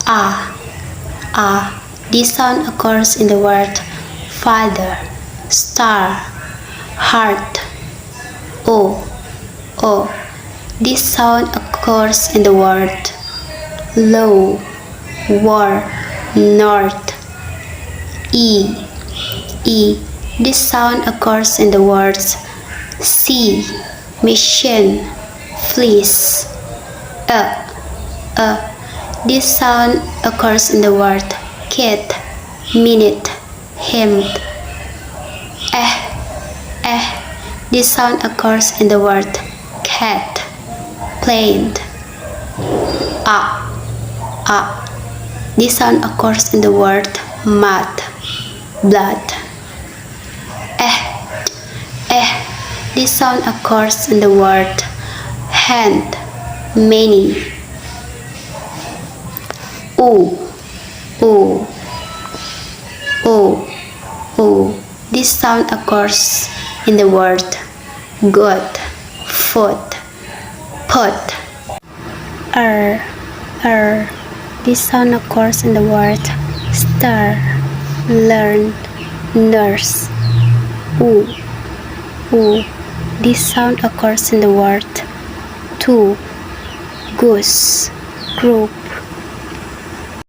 A. This sound occurs in the word father, star, heart. O. This sound occurs in the word low, war, north. E. This sound occurs in the words sea, mission, fleece. This sound occurs in the word cat, minute, hemp. This sound occurs in the word cat, plane. This sound occurs in the word mud, blood. This sound occurs in the word hand, many. This sound occurs in the word good, foot, put. This sound occurs in the word stir, learn, nurse. This sound occurs in the word two, goose, group.